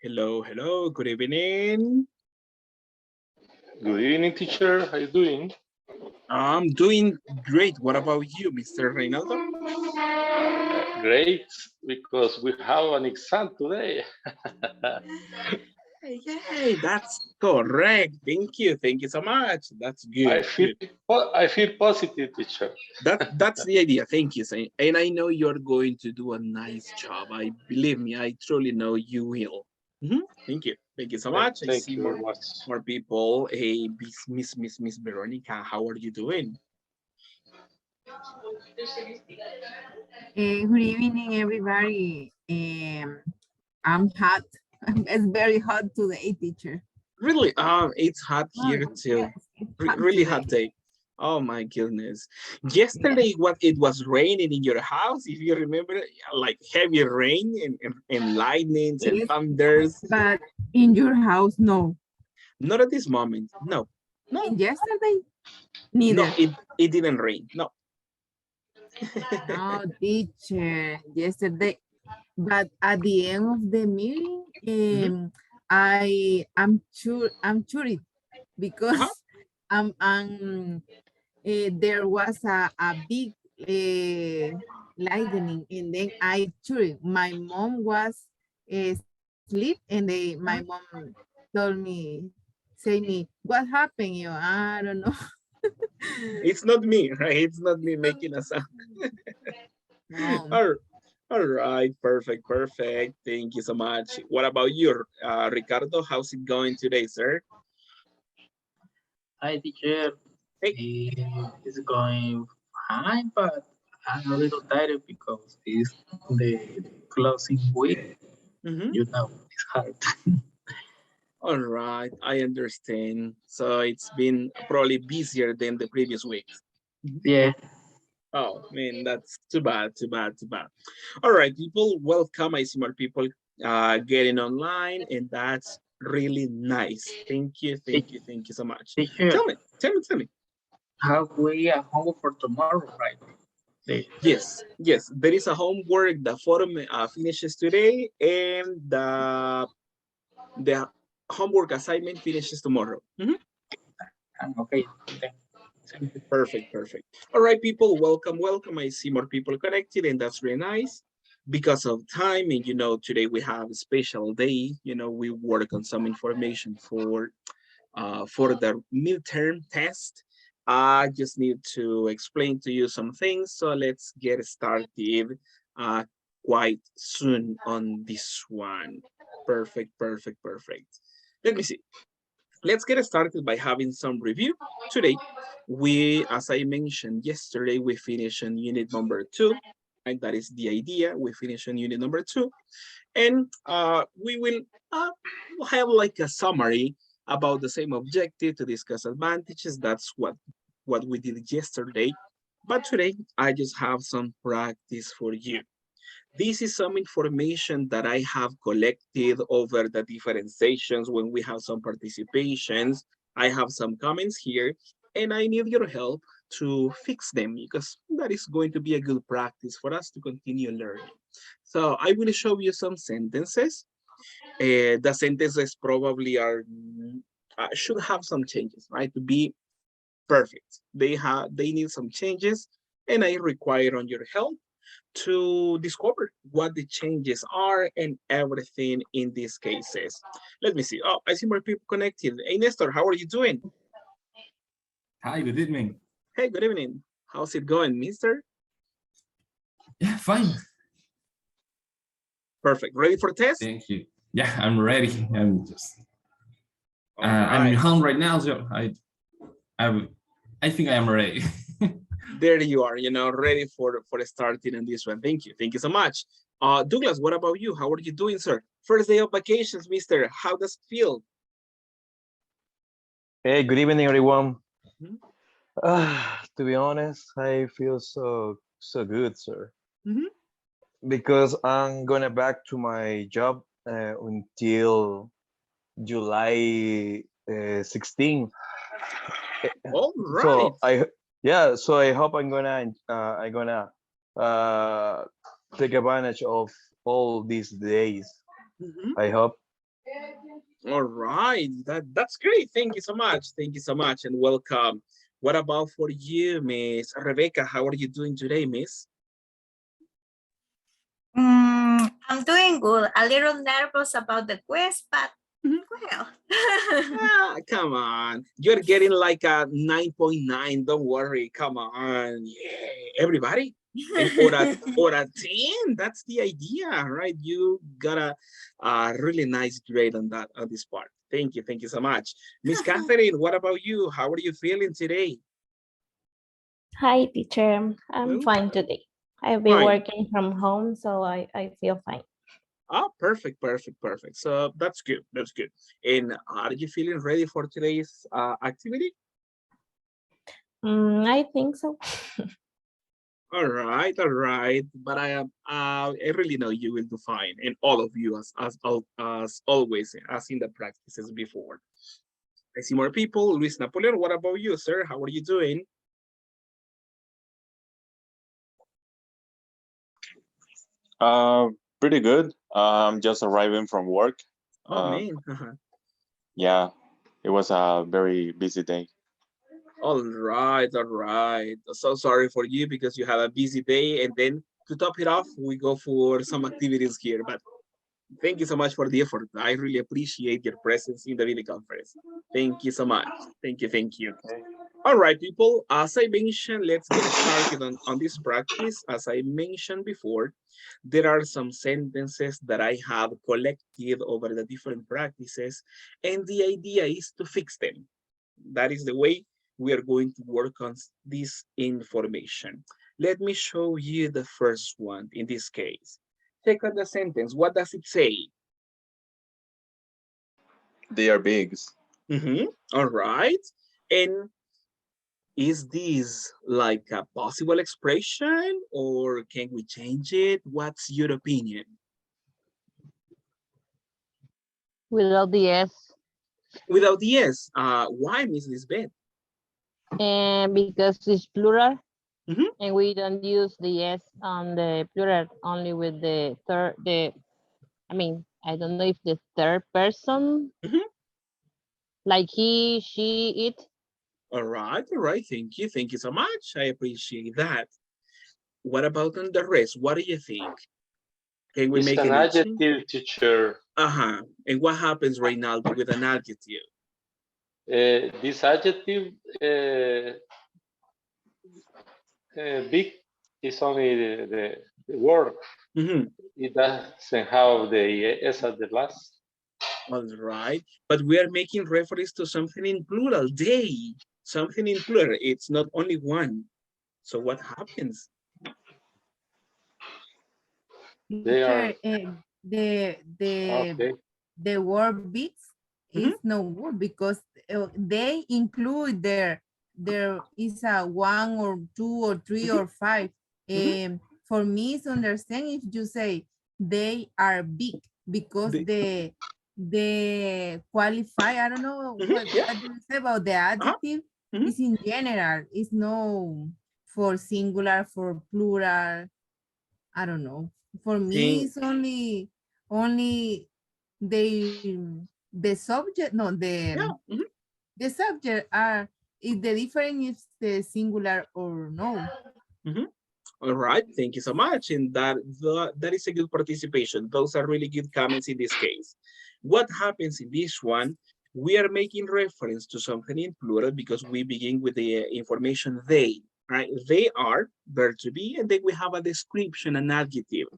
Hello, hello, good evening. Good evening, teacher. How you doing? I'm doing great. What about you, Mr. Reynaldo? Great, because we have an exam today. Yay, that's correct. Thank you. Thank you so much. That's I good. feel Good. I feel positive, teacher. That's the idea. Thank you. And I know you're going to do a nice job. I believe me, I truly know you will. Thank you. Thank you so much. I see Thank you very much. more people. Hey, Miss Veronica, how are you doing? Good evening, everybody. I'm hot. It's very hot today, teacher. Really? It's hot Oh, here too. yes, it's hot Really today. hot day. Oh my goodness. Yesterday, what it was raining in your house, if you remember, like heavy rain and lightnings and Yes, thunders. but in your house, no. Not at this moment. No, no, And yesterday, no. neither. It didn't rain. No. No, teacher, yesterday. But at the end of the meeting, Mhm. I'm sure Uh-huh. because there was a big lightning, and then I sure my mom was asleep, and my Uh-huh. mom told me, say me, what happened? You, I don't know. It's not me, right? It's not me making a sound. No. All all right, perfect, perfect. Thank you so much. What about you, Ricardo? How's it going today, sir? Hi, teacher. Hey. It's going fine, but I'm a little tired because it's the closing week. Mhm. You know, it's hard. All right, I understand. So it's been probably busier than the previous weeks. Mhm. Yeah. Oh man, that's too bad, too bad, too bad. All right, people, welcome. I see more people getting online, and that's really nice. Thank you, thank you, thank you so much. Teacher, Tell me, tell me, tell me. have we a homework for tomorrow, right? The Yes, yes, there is a homework. The forum finishes today, and the homework assignment finishes tomorrow. Mhm. okay. Thank you. Perfect, perfect. All right, people, welcome, welcome. I see more people connected, and that's really nice. Because of time, and today we have a special day. We work on some information for the midterm test. I just need to explain to you some things, so let's get started uh, quite soon on this one. Perfect, perfect, perfect. Let me see. Let's get started by having some review. Today, as I mentioned yesterday, we finished on unit number 2. And that is the idea. We finished on unit number 2. And we will have like a summary about the same objective to discuss advantages. That's what we did yesterday. But today, I just have some practice for you. This is some information that I have collected over the different sessions when we have some participations. I have some comments here, and I need your help to fix them because that is going to be a good practice for us to continue learning. So I will show you some sentences. The sentences probably should have some changes, right? To be perfect. They need some changes, and I require on your help to discover what the changes are and everything in these cases. Let me see. Oh, I see more people connected. Hey, Nestor, how are you doing? Hi, good evening. Hey, good evening. How's it going, mister? Yeah, fine. Perfect. Ready for test? Thank you. Yeah, I'm ready. All I'm right. home right now, so I think I am ready. There you are, ready for starting on this one. Thank you so much. Douglas, what about you? How are you doing, sir? First day of vacations, mister. How does it feel? Hey, good evening, everyone. Mhm. To be honest, I feel so good, sir, Mhm. because I'm gonna back to my job until July 16. All right. So I hope I'm gonna uh, take advantage of all these days. Mhm. I hope. All right. That's great. Thank you so much. Thank you so much, and welcome. What about for you, Miss Rebecca? How are you doing today, Miss? I'm doing good. A little nervous about the quiz, but well. Come on. You're getting like a 9.9. Don't worry. Come on. Yeah, everybody. And or a 10. That's the idea, right? You got a really nice grade on this part. Thank you so much. Miss Catherine, what about you? How are you feeling today? Hi, teacher. I'm Well, fine today. I've been fine. working from home, so I feel fine. Oh, perfect. So that's good. That's good. And are you feeling ready for today's activity? I think so. All right. But I really know you will do fine, and all of you as always, as in the practices before. I see more people. Luis Napoleon, what about you, sir? How are you doing? Pretty good. I'm just arriving from work. Oh Uh, man. yeah, it was a very busy day. All right. So sorry for you because you had a busy day, and then to top it off, we go for some activities here. But thank you so much for the effort. I really appreciate your presence in the video conference. Thank you so much. Thank you. Okay. All right, people, as I mentioned, let's get started on this practice. As I mentioned before, there are some sentences that I have collected over the different practices, and the idea is to fix them. That is the way we are going to work on this information. Let me show you the first one in this case. Check out the sentence. What does it say? They are bigs. All right. And is this like a possible expression or can we change it? What's your opinion? Without the S, Without the S, why, Miss Lisbeth? and because it's plural, Mhm. and we don't use the S on the plural, only with the third, I don't know if the third person, Mhm. like he, she, it. All right. Thank you so much. I appreciate that. What about on the rest? What do you think? Can we It's make an any change? adjective, teacher. And what happens, Reynaldo, with an adjective? This adjective, big, is only the word. Mhm. It doesn't have the S at the last. All right. But we are making reference to something in plural, they, something in plural. It's not only one. So what happens? They are, Teacher, the the okay. the word bits is Mhm. no good because they include there is a one or two or three Mhm. or five. Mhm. For me, it's understand if you say they are big because The, the qualify. I don't know yeah. what do you say about the Uh-huh. adjective. Mhm. Is in general. It's no for singular for plural. I don't know. For me, Think, it's only the the subject. No, yeah. Mhm. the subject are is the difference is the singular or no. Mhm. All right. Thank you so much. And that is a good participation. Those are really good comments in this case. What happens in this one? We are making reference to something in plural because we begin with the information they, right? They are, verb to be, and then we have a description, an adjective.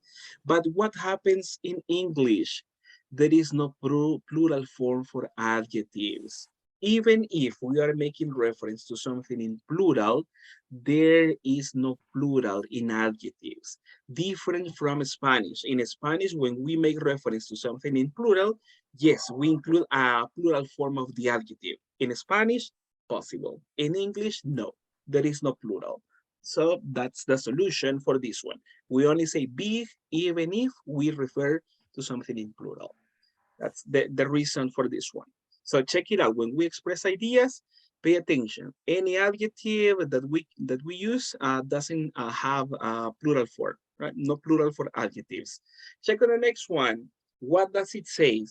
But what happens in English? There is no plural form for adjectives. Even if we are making reference to something in plural, there is no plural in adjectives. Different from Spanish. In Spanish, when we make reference to something in plural, yes, we include a plural form of the adjective. In Spanish, possible. In English, no, there is no plural. So that's the solution for this one. We only say big even if we refer to something in plural. That's the reason for this one. So check it out. When we express ideas, pay attention. Any adjective that we use doesn't have a plural form, right? No plural for adjectives. Check on the next one. What does it say?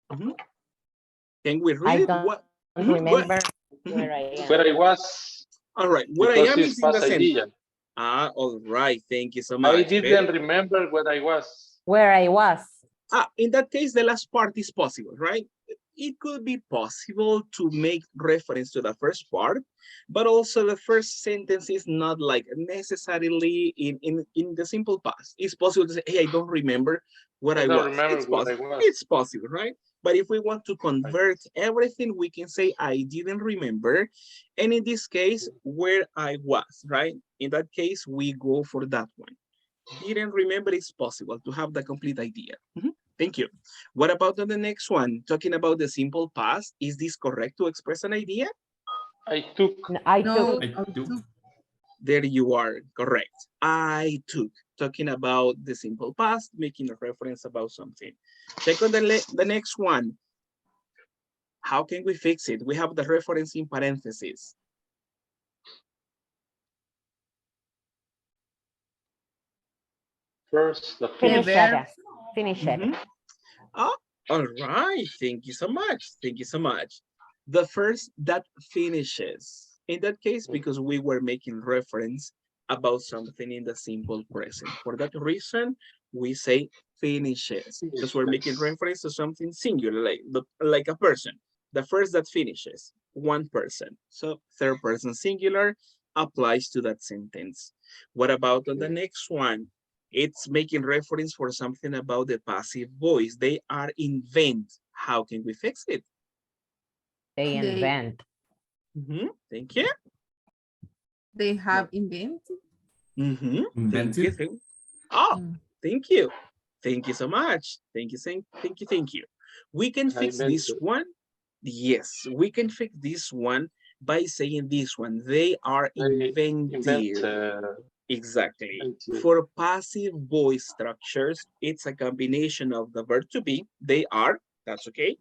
Can we read it? don't What? remember Mhm. where I am. Where I was, All right. Where I because am it's is in the past sentence. idea. All right. Thank you so I much. didn't remember where I was. Where I was. In that case, the last part is possible, right? It could be possible to make reference to the first part, but also the first sentence is not like necessarily in the simple past. It's possible to say, hey, I don't remember where I I don't was. remember It's where I possible. was. It's possible, right? But if we want to convert everything, we can say, I didn't remember. And in this case, where I was, right? In that case, we go for that one. Didn't remember, it's possible to have the complete idea. Thank you. What about on the next one? Talking about the simple past, is this correct to express an idea? I took. I No, took. I do. There you are, correct. I took, talking about the simple past, making a reference about something. Check on the next one. How can we fix it? We have the reference in parentheses. First, the Finish verb. it. Finish it. Oh, all right. Thank you so much. Thank you so much. The first that finishes. In that case, because we were making reference about something in the simple present. For that reason, we say finishes because we're making reference to something singular, like a person. The first that finishes, one person. So third person singular applies to that sentence. What about on the next one? It's making reference for something about the passive voice. They are invent. How can we fix it? They invent. Thank you. They have invented. Invented. Thank you. Oh, thank you. Thank you so much. Thank you. Thank you. We can fix this one. Yes, we can fix this one by saying this one. They are invented. Exactly. For passive voice structures, it's a combination of the verb to be, they are, that's okay.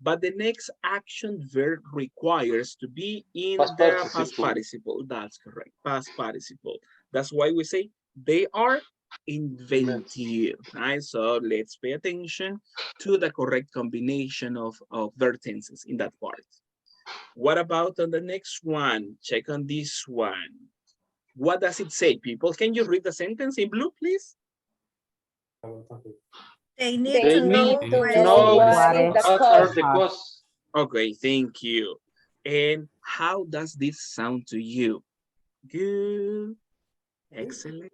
But the next action verb requires to be in the past participle. That's correct, past participle. That's why we say they are invented. Right? So let's pay attention to the correct combination of verb tenses in that part. What about on the next one? Check on this one. What does it say, people? Can you read the sentence in blue, please? They need to know what are the costs. Okay, thank you. And how does this sound to you? Good. Excellent.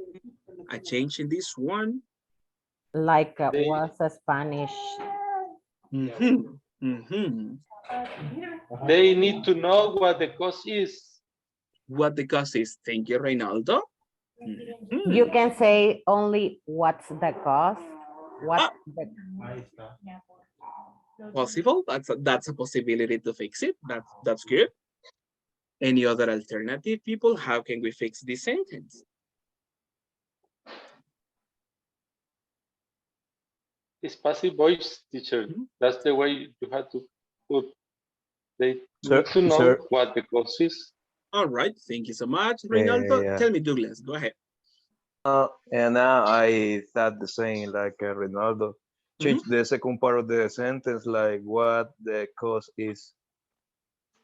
A change in this one. Like was a Spanish. They need to know what the cost is. What the cost is. Thank you, Reynaldo. You can say only what's the cost. What the... Possible. That's a possibility to fix it. That's good. Any other alternative, people? How can we fix this sentence? It's passive voice, teacher. That's the way you have to put. They need to know what the cost is. All right. Thank you so much, Reynaldo. Tell me, Douglas. Go ahead. And now I thought the same like Ronaldo. Change the second part of the sentence, like what the cost is.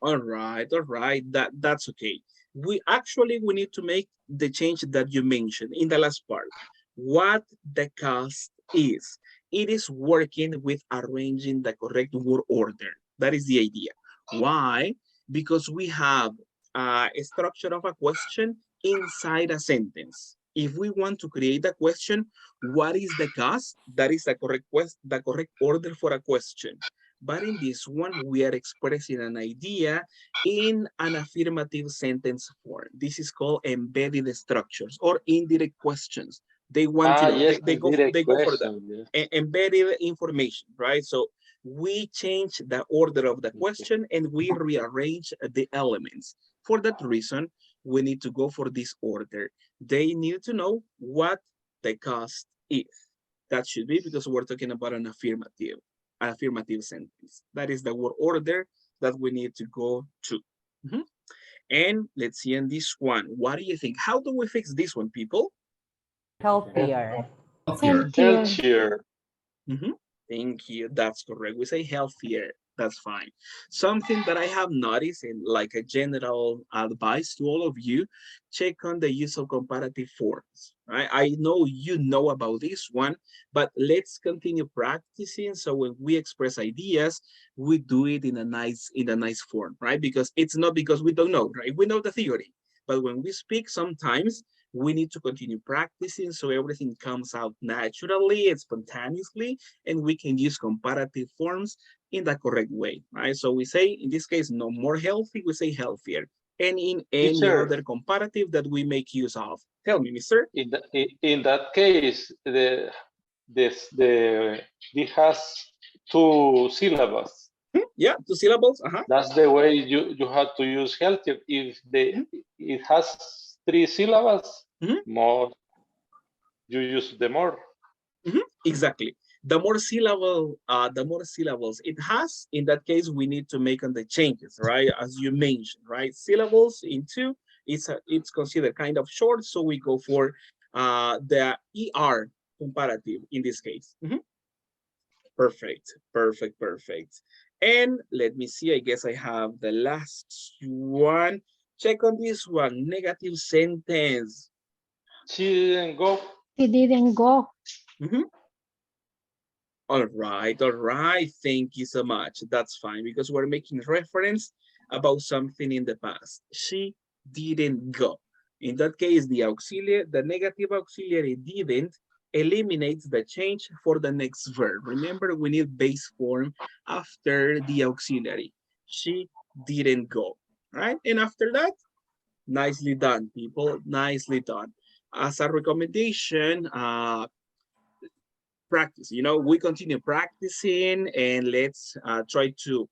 All right. That's okay. We need to make the change that you mentioned in the last part. What the cost is. It is working with arranging the correct word order. That is the idea. Why? Because we have a structure of a question inside a sentence. If we want to create a question, what is the cause? That is the correct order for a question. But in this one, we are expressing an idea in an affirmative sentence form. This is called embedded structures or indirect questions. They want, Yes, they go for that. yes. Embedded information, right? So we change the order of the question and we rearrange the elements. For that reason, we need to go for this order. They need to know what the cost is. That should be because we're talking about an affirmative sentence. That is the word order that we need to go to. And let's see on this one. What do you think? How do we fix this one, people? Healthier. Healthier. Thank you. That's correct. We say healthier. That's fine. Something that I have noticed and like a general advice to all of you, check on the use of comparative forms. Right? I know you know about this one, but let's continue practicing. So when we express ideas, we do it in a nice form, right? Because it's not because we don't know, right? We know the theory, but when we speak, sometimes we need to continue practicing so everything comes out naturally and spontaneously, and we can use comparative forms in the correct way, right? So we say, in this case, no more healthy, we say healthier. And in any other comparative that we make use of. Tell me, mister. In that case, it has 2 syllables. Yeah, 2 syllables. That's the way you have to use healthier. If it has 3 syllables, more you use the more. Exactly. The more syllables it has, in that case, we need to make on the changes, right? As you mentioned, right? Syllables in 2, it's considered kind of short, so we go for the ER comparative in this case. Perfect. And let me see, I guess I have the last one. Check on this one, negative sentence. She didn't go. He didn't go. All right. Thank you so much. That's fine because we're making reference about something in the past. She didn't go. In that case, the negative auxiliary didn't eliminates the change for the next verb. Remember, we need base form after the auxiliary. She didn't go, right? And after that, nicely done, people, nicely done. As a recommendation, practice, we continue practicing and let's try to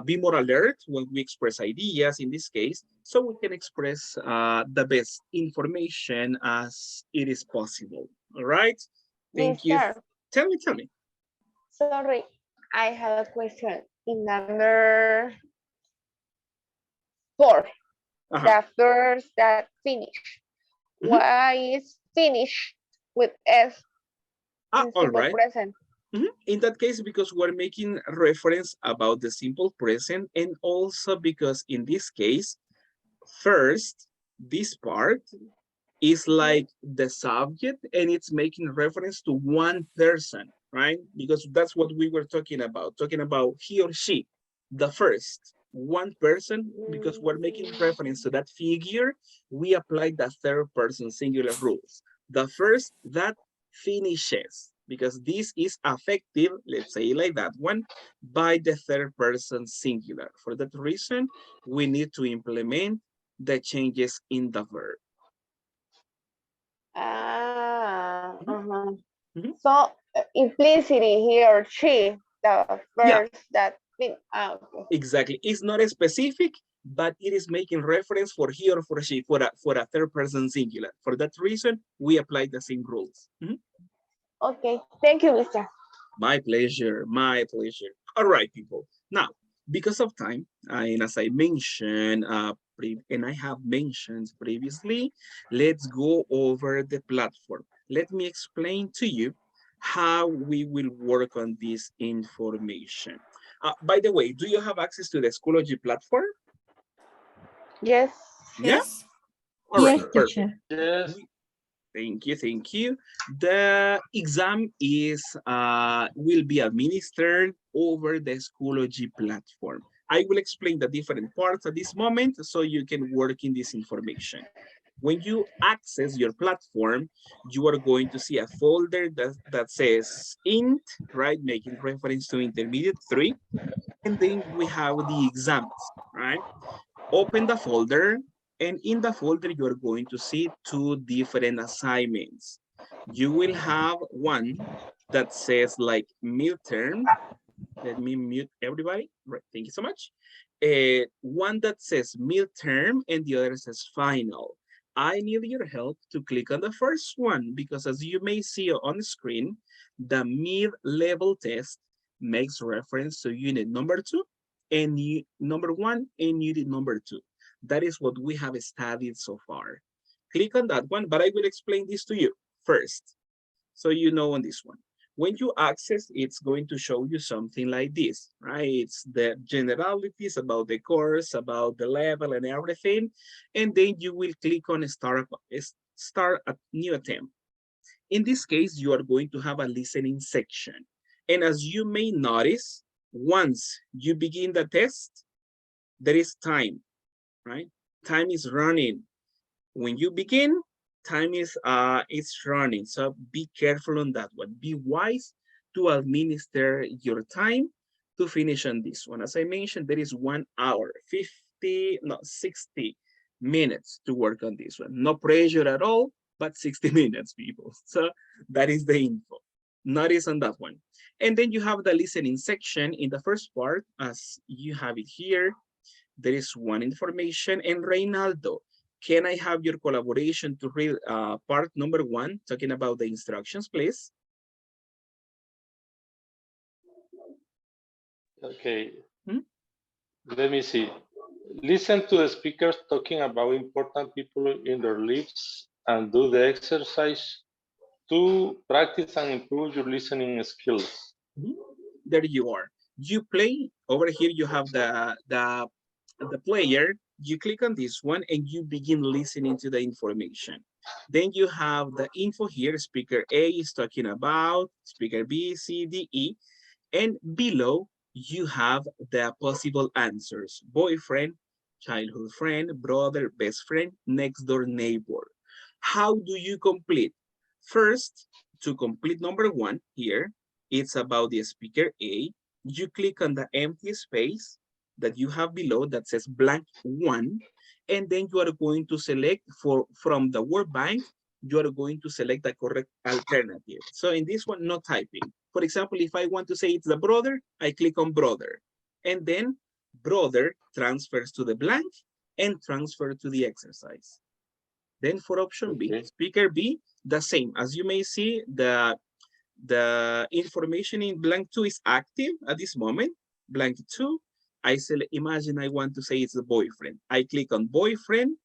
be more alert when we express ideas in this case, so we can express the best information as it is possible. All right. Thank you. Tell me. Sorry, I have a question. In number 4, the first that finish. Why is finish with S in simple present? In that case, because we're making reference about the simple present, and also because in this case, first, this part is like the subject and it's making reference to one person, right? Because that's what we were talking about he or she, the first one person, because we're making reference to that figure, we apply the third person singular rules. The first that finishes, because this is affective, let's say like that one, by the third person singular. For that reason, we need to implement the changes in the verb. So implicitly he or she, the first that thing. Exactly. It's not specific, but it is making reference for he or for she, for a third person singular. For that reason, we apply the same rules. Okay, thank you, Mister. My pleasure. All right, people. Now, because of time, and as I mentioned, and I have mentioned previously, let's go over the platform. Let me explain to you how we will work on this information. By the way, do you have access to the Schoology platform? Yes. Yeah? All right, perfect. Yes. Thank you. The exam will be administered over the Schoology platform. I will explain the different parts at this moment so you can work in this information. When you access your platform, you are going to see a folder that says int, right? Making reference to intermediate 3. And then we have the exams, right? Open the folder, and in the folder, you are going to see 2 different assignments. You will have one that says like midterm. Let me mute everybody. Right, thank you so much. One that says midterm and the other says final. I need your help to click on the first one because as you may see on the screen, the mid-level test makes reference to unit number 2 and number 1 and unit number 2. That is what we have studied so far. Click on that one, but I will explain this to you first. So you know on this one. When you access, it's going to show you something like this, right? It's the generalities about the course, about the level and everything. And then you will click on start a new attempt. In this case, you are going to have a listening section. And as you may notice, once you begin the test, there is time, right? Time is running. When you begin, time is running. So be careful on that one. Be wise to administer your time to finish on this one. As I mentioned, there is 1 hour, 60 minutes to work on this one. No pressure at all, but 60 minutes, people. So that is the info. Notice on that one. And then you have the listening section in the first part, as you have it here. There is one information. And Reynaldo, can I have your collaboration to read part number 1, talking about the instructions, please? Okay. Let me see. Listen to the speakers talking about important people in their lives and do the exercise to practice and improve your listening skills. There you are. You play. Over here you have the player. You click on this one and you begin listening to the information. Then you have the info here. Speaker A is talking about, speaker B, C, D, E. And below you have the possible answers. Boyfriend, childhood friend, brother, best friend, next door neighbor. How do you complete? First, to complete number 1 here, it's about the speaker A. You click on the empty space that you have below that says blank 1, and then you are going to select from the word bank, you are going to select the correct alternative. So in this one, no typing. For example, if I want to say it's the brother, I click on brother, and then brother transfers to the blank and transfer to the exercise. Then for option B, speaker B, the same. As you may see, the information in blank 2 is active at this moment. Blank 2, I select, imagine I want to say it's the boyfriend. I click on boyfriend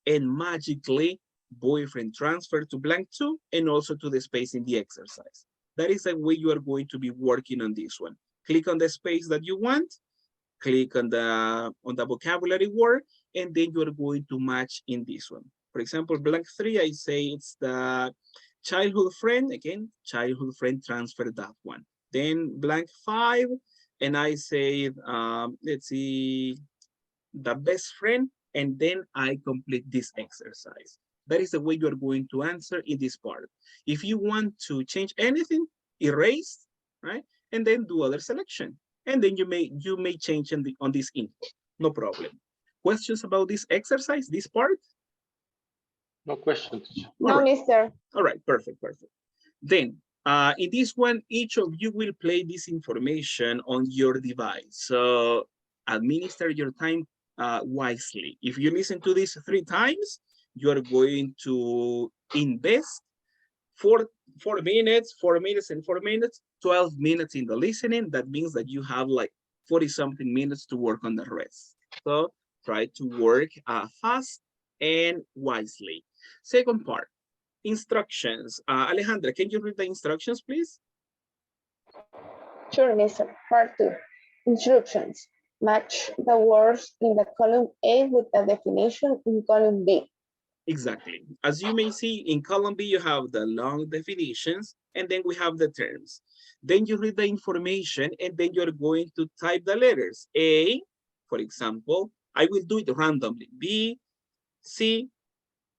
and magically boyfriend transfer to blank 2 and also to the space in the exercise. That is the way you are going to be working on this one. Click on the space that you want, click on the vocabulary word, and then you are going to match in this one. For example, blank 3, I say it's the childhood friend. Again, childhood friend, transfer that one. Then blank 5, and I say, let's see, the best friend, and then I complete this exercise. That is the way you are going to answer in this part. If you want to change anything, erase, right? And then do other selection. And then you may change on this info. No problem. Questions about this exercise, this part? No questions. No, mister. All right, perfect. Then in this one, each of you will play this information on your device. So administer your time wisely. If you listen to this 3 times, you are going to invest 4 minutes, 4 minutes, and 4 minutes, 12 minutes in the listening. That means that you have like 40-something minutes to work on the rest. So try to work fast and wisely. Second part, instructions. Alejandra, can you read the instructions, please? Sure, mister. Part 2. Instructions. Match the words in the column A with the definition in column B. Exactly. As you may see, in column B, you have the long definitions, and then we have the terms. Then you read the information, and then you're going to type the letters. A, for example, I will do it randomly. B, C,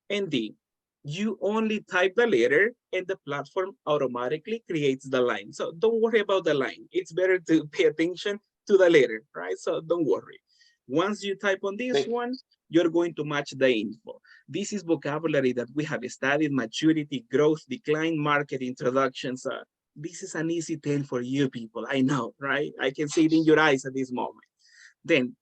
And D, you only type the letter and the platform automatically creates the line. So don't worry about the line. It's better to pay attention to the letter, right? So don't worry. Once you type on this one, you're going to match the info. This is vocabulary that we have studied: maturity, growth, decline, market, introductions. This is an easy 10 for you people. I know, right? I can see it in your eyes at this moment. Then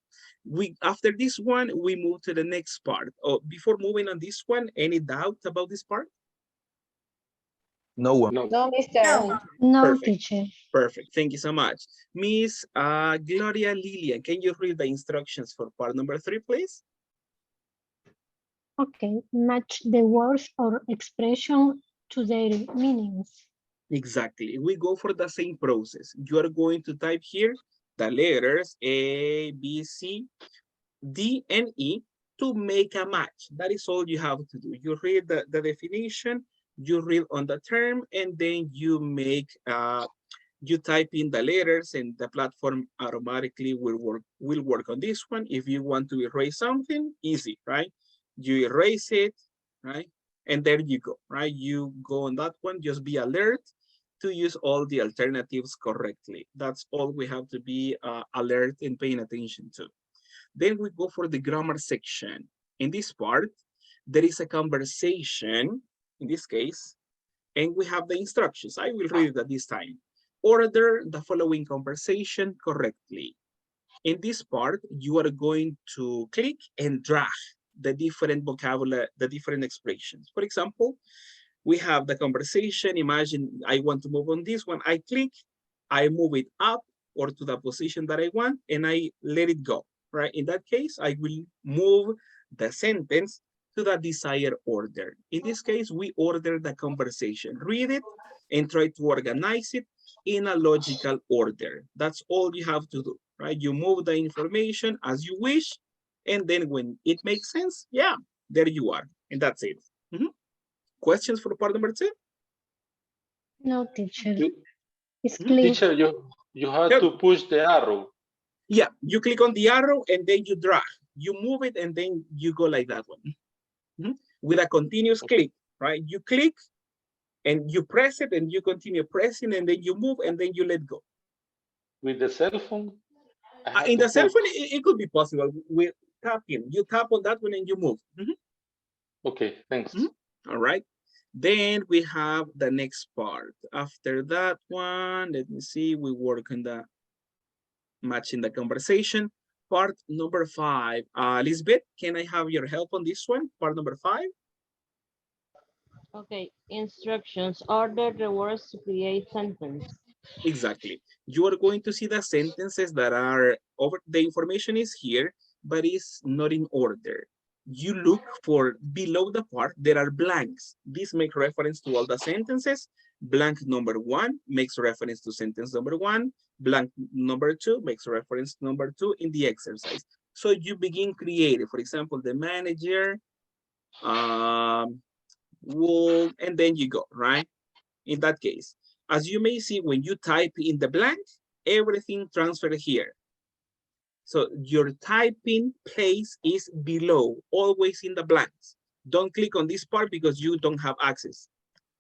after this one, we move to the next part. Oh, before moving on this one, any doubt about this part? No one. No, mister. No, Perfect. teacher. Perfect. Thank you so much. Miss Gloria Lilian, can you read the instructions for part number 3, please? Okay, match the words or expression to their meanings. Exactly. We go for the same process. You are going to type here the letters A, B, C, D, and E to make a match. That is all you have to do. You read the definition, you read on the term, and then you make, you type in the letters, and the platform automatically will work on this one. If you want to erase something, easy, right? You erase it, right? And there you go, right? You go on that one, just be alert to use all the alternatives correctly. That's all we have to be alert and paying attention to. Then we go for the grammar section. In this part, there is a conversation, in this case, and we have the instructions. I will read it at this time. Order the following conversation correctly. In this part, you are going to click and drag the different vocabulary, the different expressions. For example, we have the conversation. Imagine I want to move on this one. I click, I move it up or to the position that I want, and I let it go, right? In that case, I will move the sentence to the desired order. In this case, we order the conversation. Read it and try to organize it in a logical order. That's all you have to do, right? You move the information as you wish, and then when it makes sense, yeah, there you are, and that's it. Questions for part number 2? No, teacher. It's clear. Teacher, you have to push the arrow. Yeah, you click on the arrow and then you drag. You move it and then you go like that one. With a continuous click, right? You click and you press it and you continue pressing and then you move and then you let go. With the cell phone? In the cell phone, it could be possible with tapping. You tap on that one and you move. Okay, thanks. All right. Then we have the next part. After that one, let me see, we work on the matching the conversation. Part number 5. Lisbeth, can I have your help on this one? Part number 5. Okay, instructions. Order the words to create sentence. Exactly. You are going to see the sentences that are over. The information is here, but it's not in order. You look for below the part, there are blanks. This makes reference to all the sentences. Blank number 1 makes reference to sentence number 1. Blank number 2 makes reference to number 2 in the exercise. So you begin creating, for example, the manager, wool, and then you go, right? In that case, as you may see, when you type in the blank, everything transferred here. So your typing place is below, always in the blanks. Don't click on this part because you don't have access.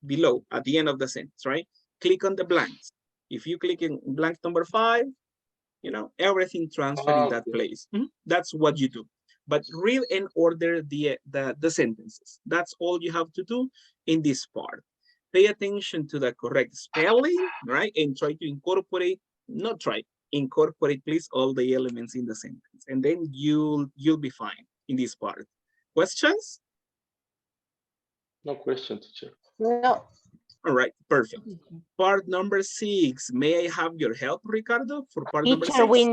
Below, at the end of the sentence, right? Click on the blanks. If you click in blank number 5, you know, everything transferred in that place. That's what you do. But read and order the sentences. That's all you have to do in this part. Pay attention to the correct spelling, right? And try to incorporate, not try, incorporate please all the elements in the sentence. And then you'll be fine in this part. Questions? No question, teacher. No. All right, perfect. Part number 6. May I have your help, Ricardo, for part number 6? Teacher, we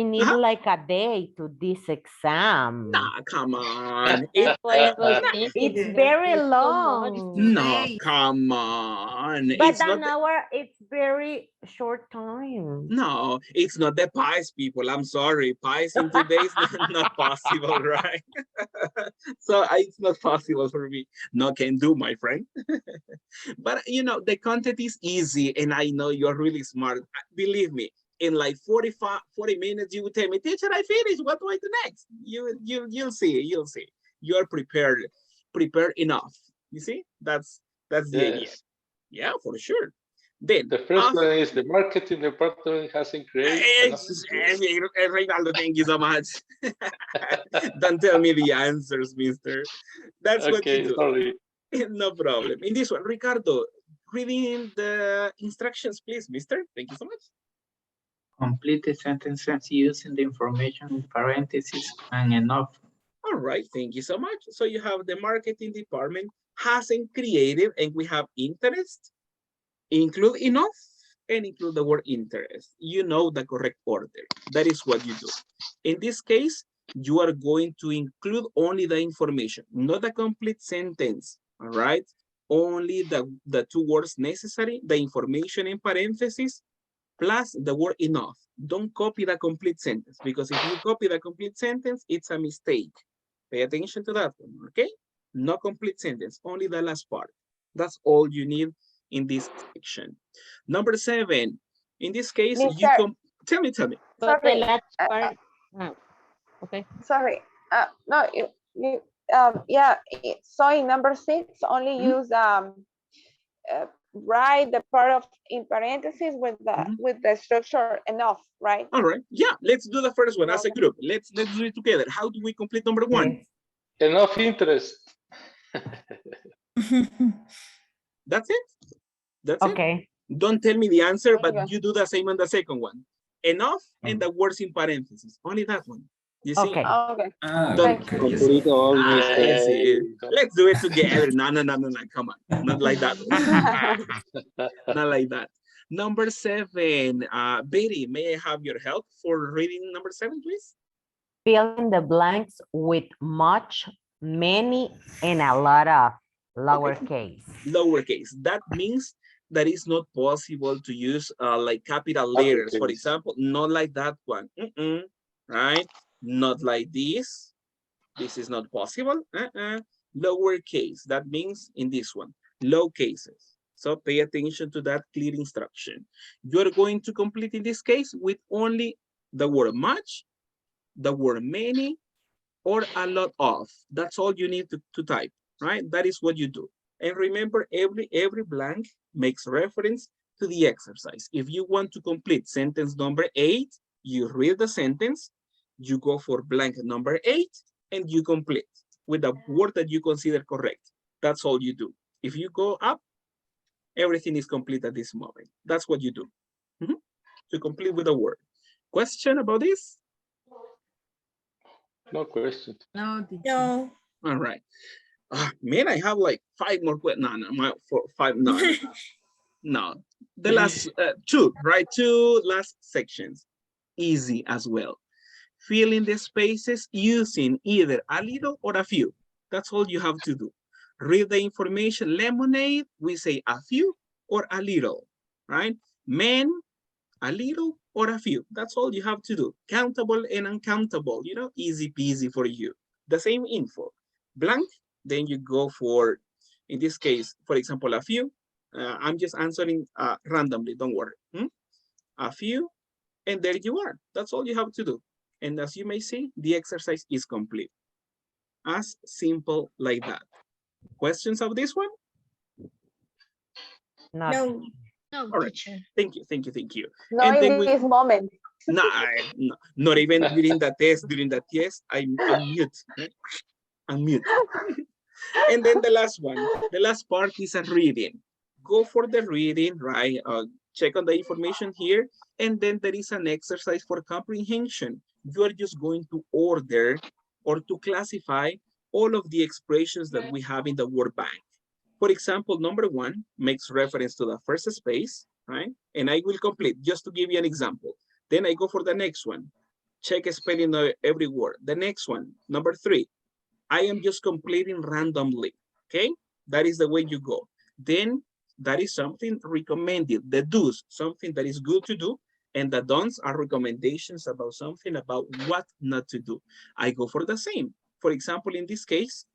need like a day to this exam. Nah, come on. It's very long. No, come on. But It's not an hour, it's very short time. No, it's not the pies, people. I'm sorry. Pies in 2 days, not possible, right? So it's not possible for me. No can do, my friend. But, you know, the content is easy, and I know you're really smart. Believe me, in like 40 minutes, you would tell me, teacher, I finished. What do I do next? You'll see. You'll see. You're prepared. prepare enough. You see, that's the idea. Yeah, for sure. Then the first one is the marketing department hasn't created enough Reinaldo, thank you so much. Don't tell me the answers, mister. That's what you do. Sorry. No problem. In this one, Ricardo, reading the instructions, please, mister. Thank you so much. Complete the sentences using the information in parentheses and enough. All right, thank you so much. So you have the marketing department hasn't creative, and we have interest. Include enough and include the word interest. You know the correct order. That is what you do. In this case, you are going to include only the information, not the complete sentence. All right. Only the two words necessary, the information in parentheses, plus the word enough. Don't copy the complete sentence, because if you copy the complete sentence, it's a mistake. Pay attention to that one, okay? No complete sentence, only the last part. That's all you need in this section. Number 7, in this case, you come. Tell me. Sorry. The last part. Okay. Sorry. No, yeah. So in number 6, only use write the part of in parentheses with the structure enough, right? All right. Yeah. Let's do the first one as a group. Let's do it together. How do we complete number 1? Enough interest. That's it. That's okay. It. Don't tell me the answer, but you do the same on the second one. Enough and the words in parentheses. Only that one. You see? Okay. Okay. Don't complete all, Mr. Let's do it together. No. Come on. Not like that. Not like that. Number 7. Betty, may I have your help for reading number 7, please? Fill in the blanks with much, many, and a lot of lowercase. Lowercase. That means that it's not possible to use like capital letters. For example, not like that one. Right? Not like this. This is not possible. Lowercase. That means in this one, low cases. So pay attention to that clear instruction. You're going to complete in this case with only the word much, the word many, or a lot of. That's all you need to type, right? That is what you do. And remember, every blank makes reference to the exercise. If you want to complete sentence number 8, you read the sentence, you go for blank number 8, and you complete with the word that you consider correct. That's all you do. If you go up, everything is complete at this moment. That's what you do. To complete with a word. Question about this? No question. No. All right. Man, I have like 5 more questions. No. The last 2, right? 2 last sections. Easy as well. Fill in the spaces using either a little or a few. That's all you have to do. Read the information. Lemonade, we say a few or a little, right? Men, a little or a few. That's all you have to do. Countable and uncountable, you know, easy peasy for you. The same info. Blank, then you go for, in this case, for example, a few. I'm just answering randomly, don't worry. A few, and there you are. That's all you have to do. And as you may see, the exercise is complete. As simple like that. Questions of this one? No. All right. Thank you. Not in this moment. No, not even during the test. I'm mute. I'm mute. And then the last one, the last part is a reading. Go for the reading, right? Check on the information here. And then there is an exercise for comprehension. You are just going to order or to classify all of the expressions that we have in the word bank. For example, number 1 makes reference to the first space, right? And I will complete just to give you an example. Then I go for the next one. Check spelling of every word. The next one, number 3. I am just completing randomly, okay? That is the way you go. Then that is something recommended. The do's, something that is good to do. And the don'ts are recommendations about something about what not to do. I go for the same. For example, in this case,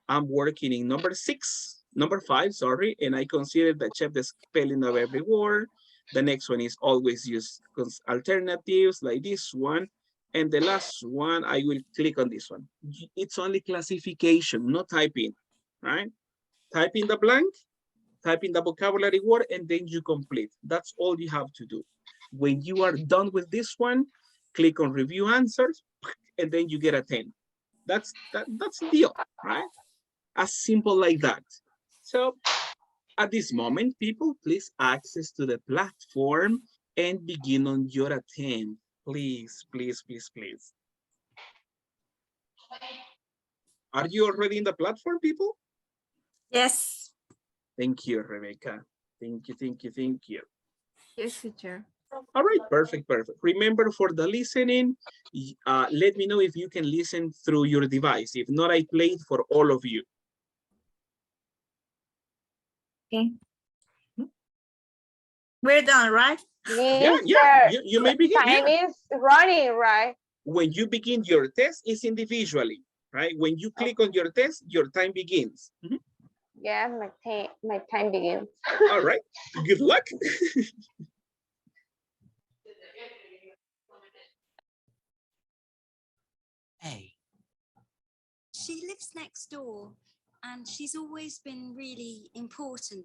I'm working in number 5, sorry, and I consider that check the spelling of every word. The next one is always use alternatives like this one. And the last one, I will click on this one. It's only classification, not typing. right? Type in the blank, type in the vocabulary word, and then you complete. That's all you have to do. When you are done with this one, click on review answers, and then you get a 10. That's the deal, right? As simple like that. So at this moment, people, please access to the platform and begin on your attempt. Please, please, please, please. Are you already in the platform, people? Yes. Thank you, Rebecca. Thank you, thank you, thank you. Yes, teacher. All right, perfect, perfect. Remember for the listening, let me know if you can listen through your device. If not, I played for all of you. Okay. We're done, right? Yeah, Mister, you may begin. time is running, right? When you begin your test, it's individually, right? When you click on your test, your time begins. Yeah, my time begins. All right, good luck. Hey. She lives next door and she's always been really important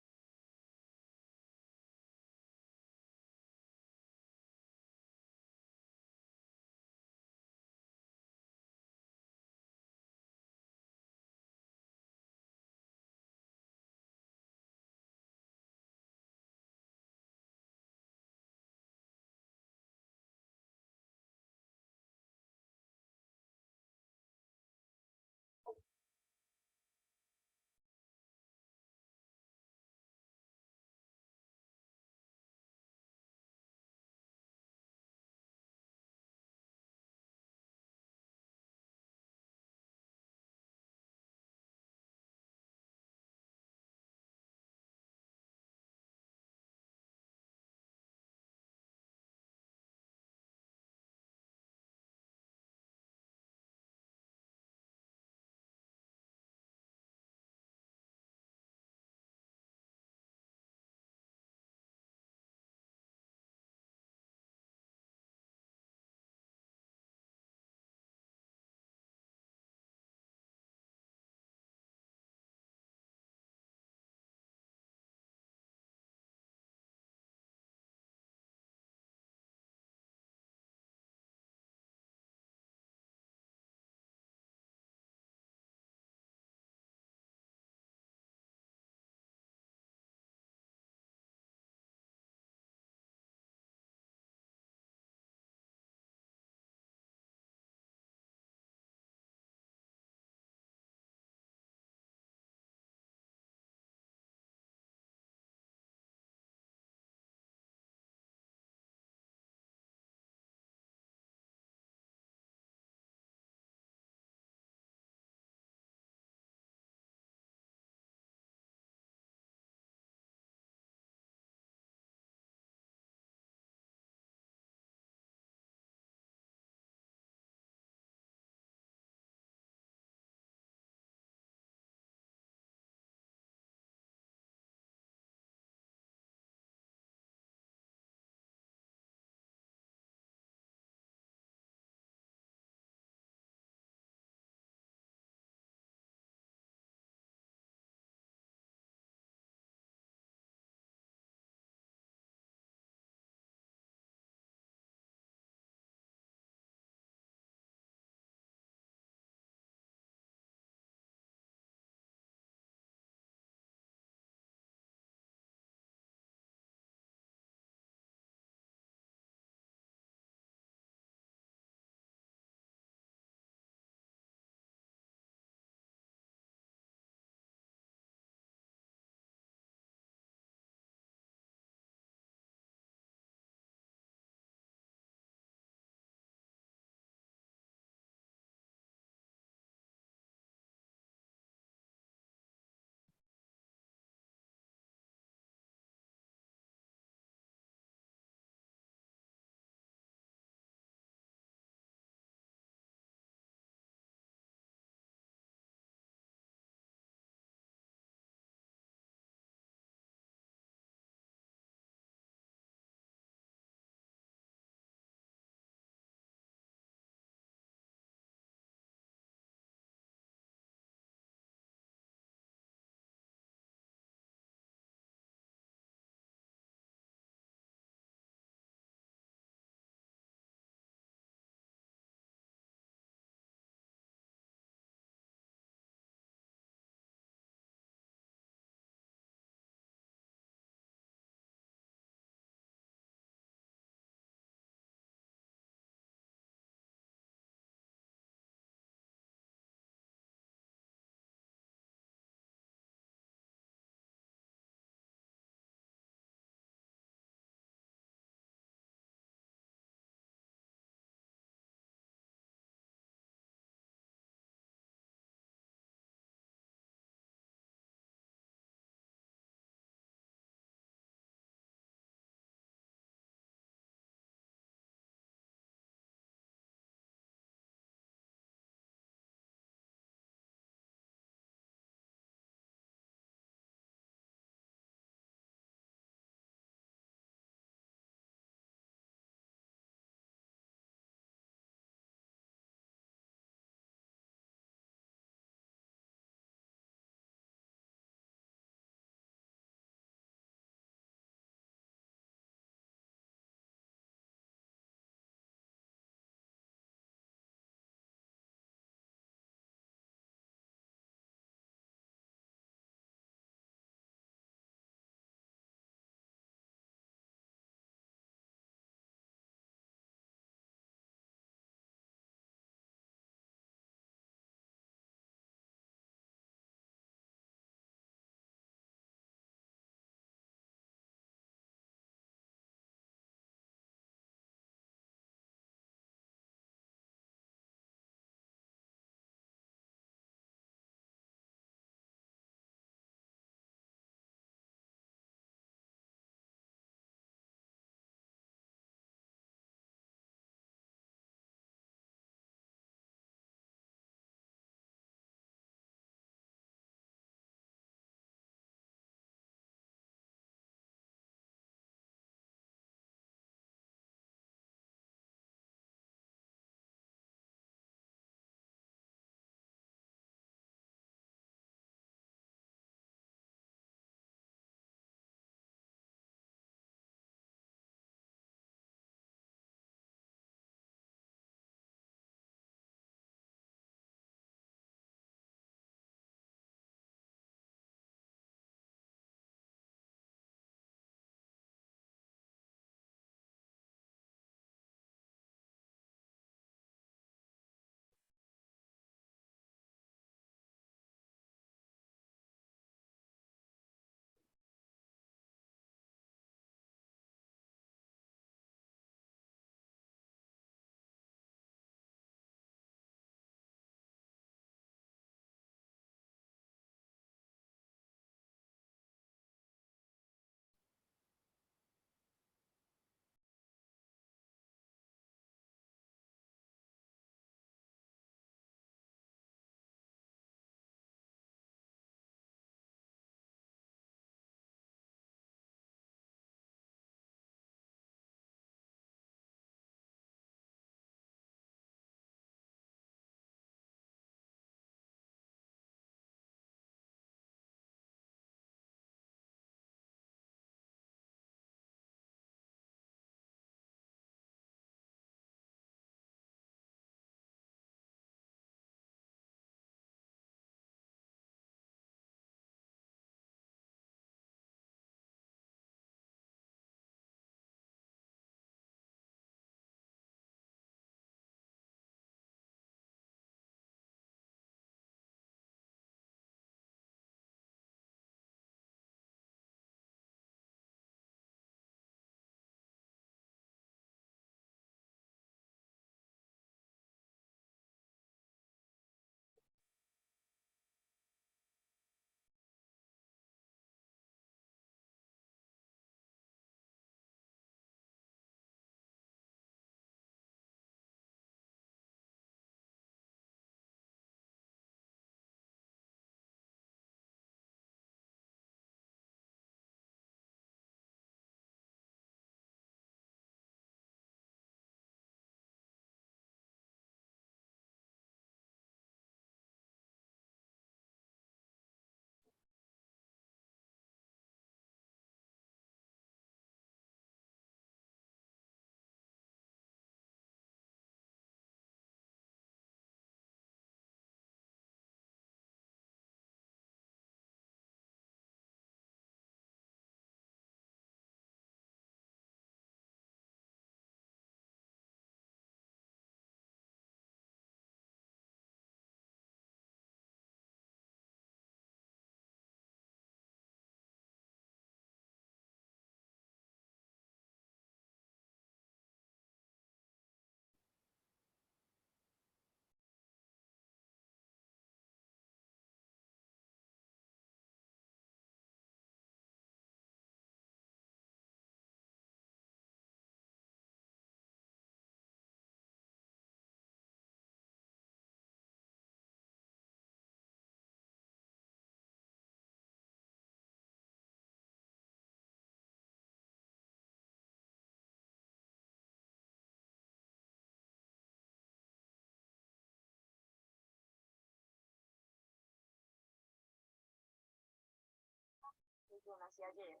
yo nací ayer.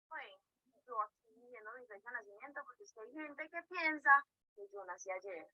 Bueno, yo aquí viendo mi fecha de nacimiento porque es que hay gente que piensa que yo nací ayer.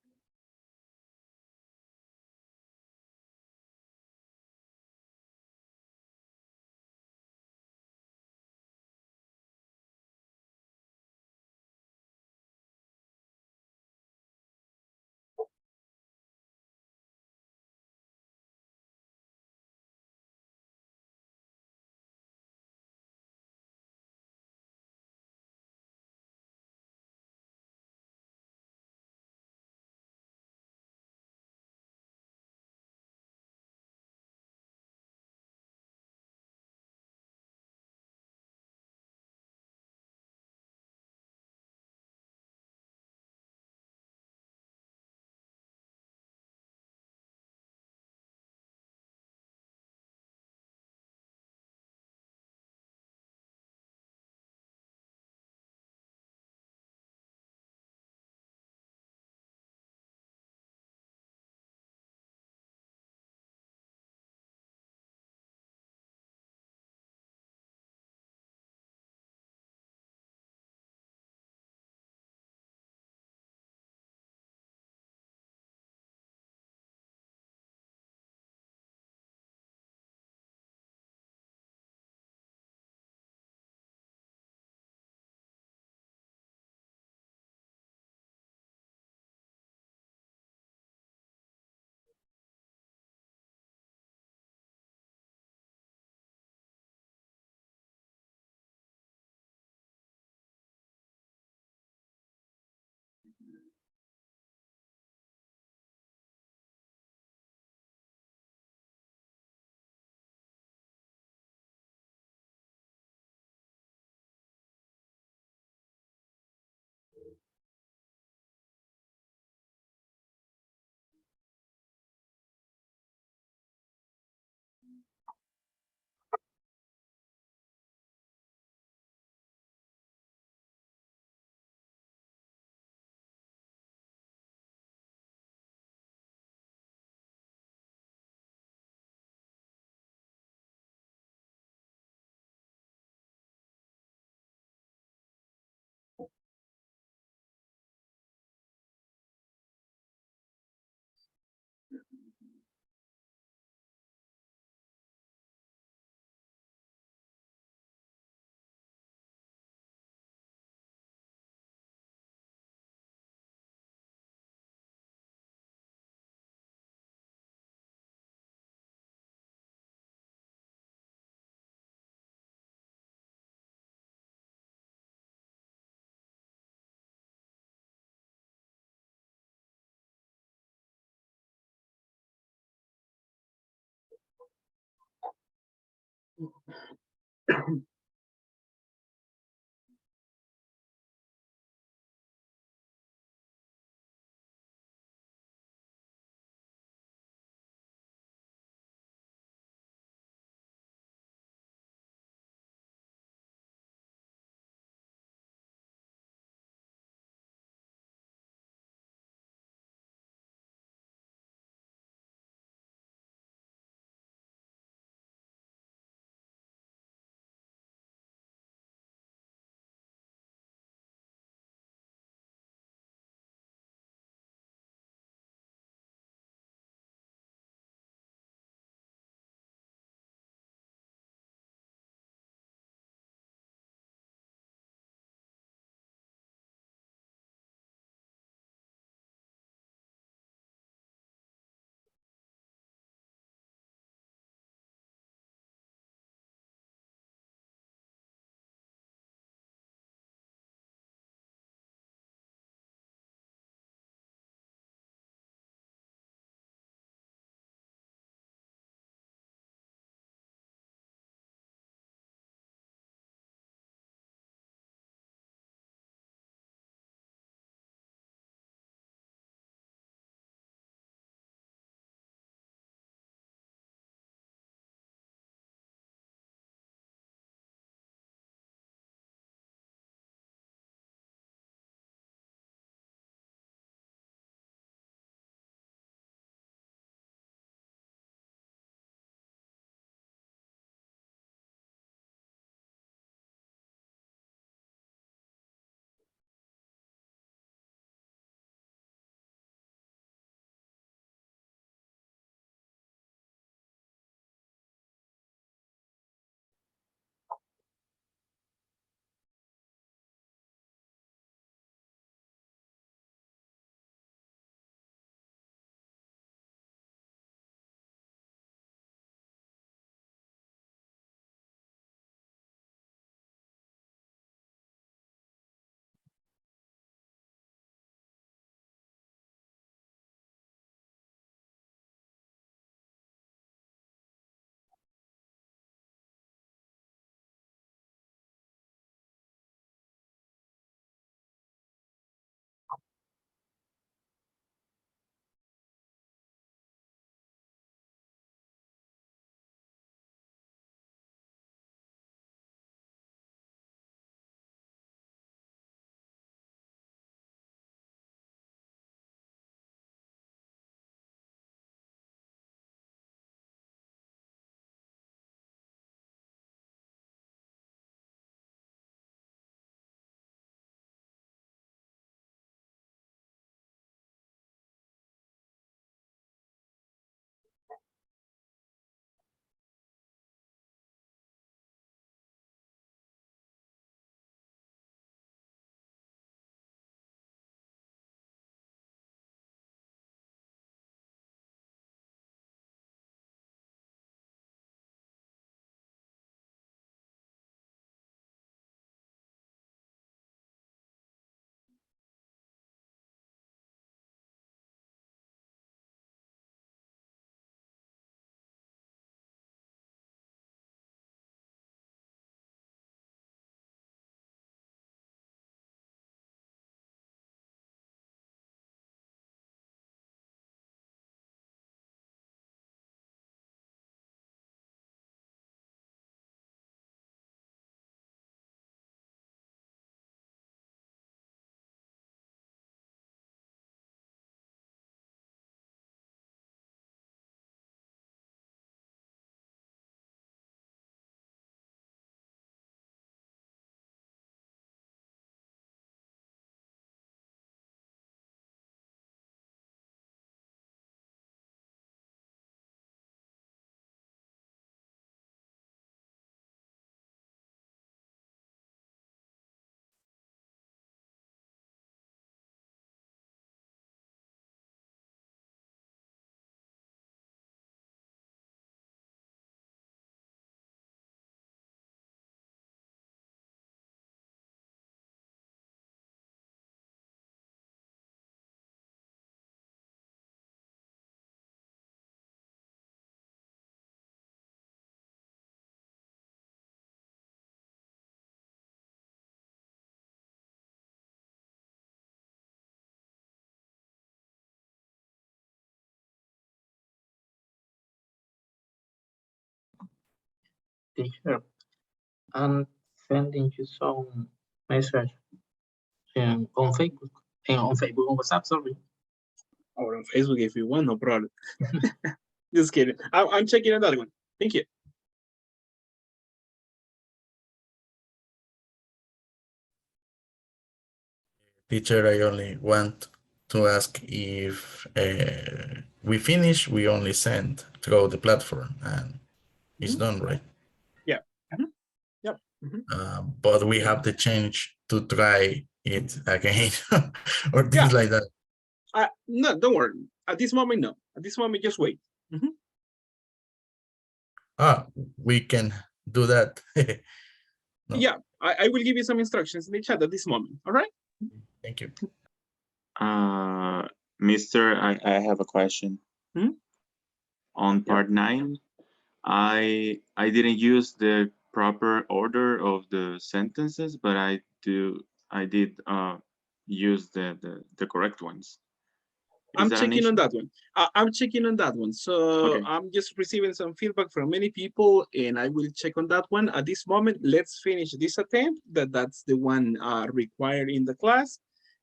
Teacher, I'm sending you some message on Facebook and on Facebook on WhatsApp. Sorry. Or on Facebook if you want, no problem. Just kidding. I'm checking on that one. Thank you. Teacher, I only want to ask if we finish, we only send through the platform and it's done, right? Yeah. Yep. But we have to change to try it again or things like that. No, don't worry. At this moment, no. At this moment, just wait. We can do that. No. Yeah, I will give you some instructions in the chat at this moment. All right. Thank you. Mister, I have a question. On part 9, I didn't use the proper order of the sentences, but I did use the correct ones. I'm checking on that one. I'm checking on that one. So I'm just receiving some feedback from many people and I will check on that one. At this moment, let's finish this attempt. That's the one required in the class.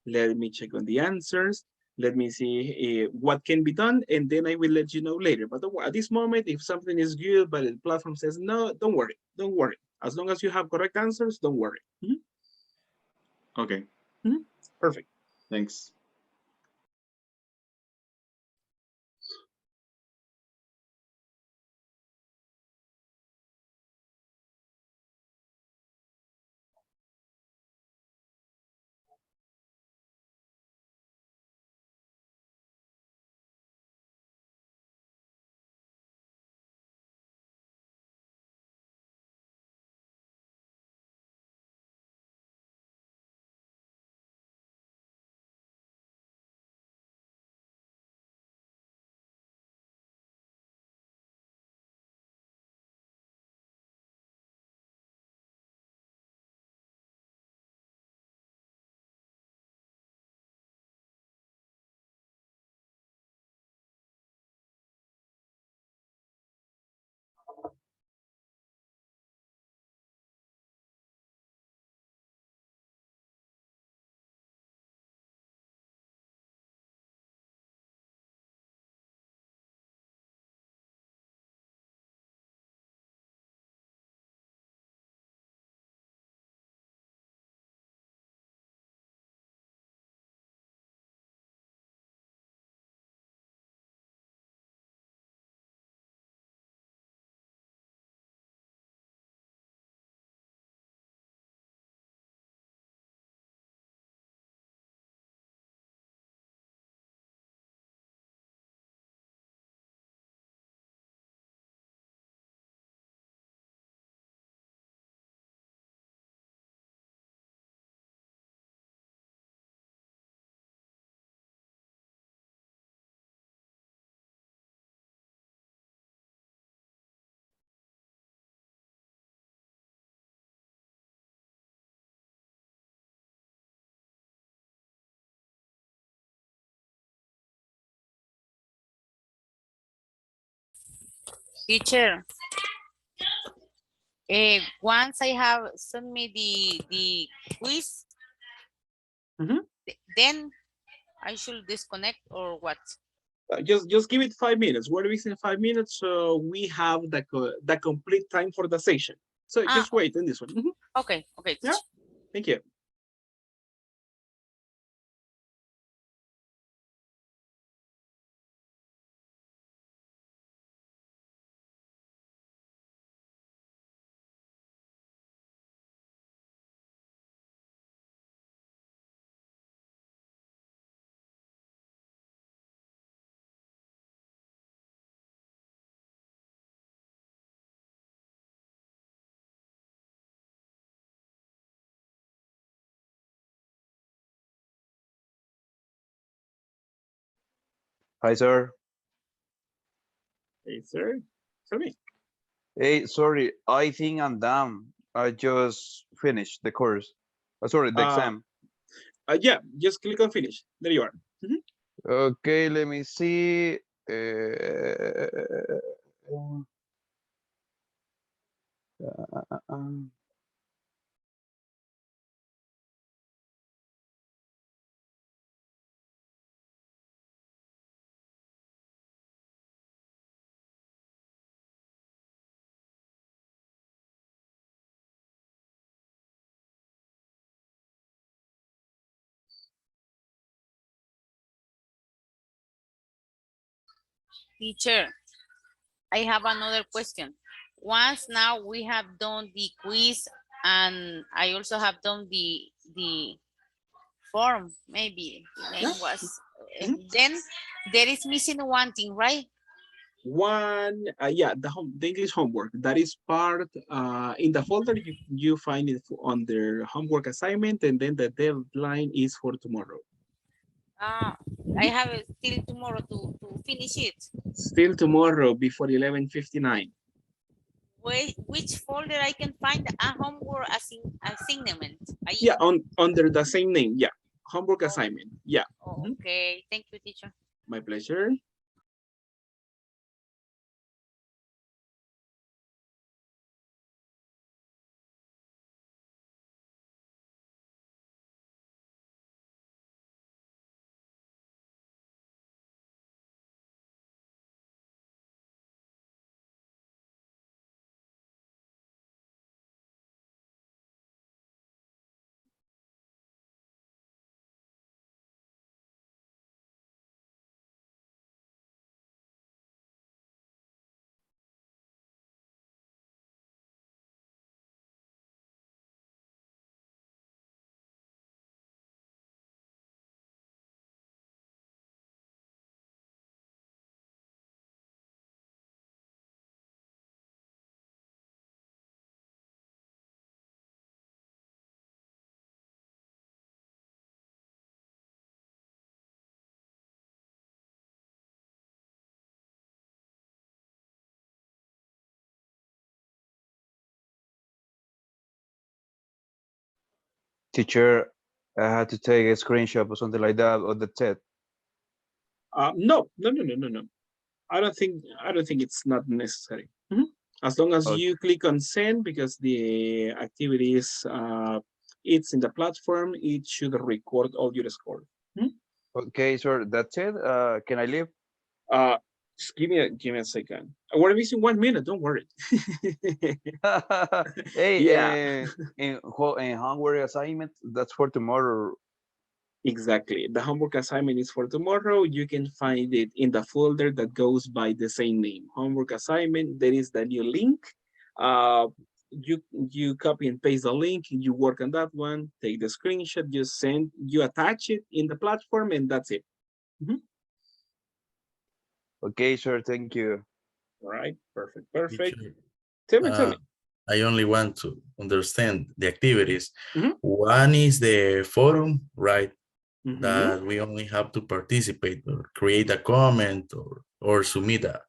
Let me check on the answers. Let me see what can be done and then I will let you know later. But at this moment, if something is good, but the platform says no, don't worry. Don't worry. As long as you have correct answers, don't worry. Okay. Perfect. Thanks. Teacher, once I have submit the quiz, then I should disconnect or what? Just give it 5 minutes. We're within 5 minutes, so we have the complete time for the session. So just wait in this one. Okay. Yeah. Thank you. Hi, sir. Hey, sir. Tell me. Hey, sorry. I think I'm done. I just finished the course. Sorry, the exam. Yeah, just click on finish. There you are. Okay, let me see. Teacher, I have another question. Once now we have done the quiz and I also have done the form, maybe the name was, then there is missing one thing, right? One, yeah, the English homework. That is part in the folder. You find it under homework assignment, and then the deadline is for tomorrow. I have it till tomorrow to finish it. Still tomorrow before 11:59. Wait, which folder I can find a homework assignment? Yeah, under the same name. Yeah, homework assignment. Yeah. Okay, thank you, teacher. My pleasure. Teacher, I had to take a screenshot or something like that of the test. No. I don't think it's not necessary. As long as you click on send, because the activity is it's in the platform, it should record all your score. Okay, sir, that's it. Can I leave? Just give me a second. We're missing 1 minute. Don't worry. Hey, yeah. in homework assignment, that's for tomorrow. Exactly. The homework assignment is for tomorrow. You can find it in the folder that goes by the same name. Homework assignment. There is the new link. You copy and paste the link. You work on that one. Take the screenshot. You send. You attach it in the platform, and that's it. Okay, sir. Thank you. All right. Perfect. Teacher, Tell me. I only want to understand the activities. One is the forum, right? That we only have to participate or create a comment or submit a,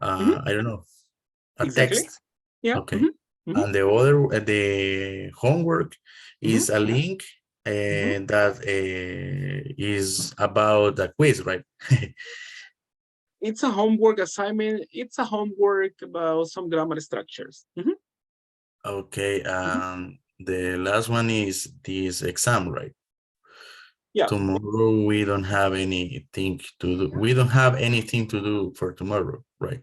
I don't know, a text. Yeah. Okay. And the other, the homework is a link that is about the quiz, right? It's a homework assignment. It's a homework about some grammar structures. Okay. The last one is this exam, right? Yeah. Tomorrow we don't have anything to do. We don't have anything to do for tomorrow, right?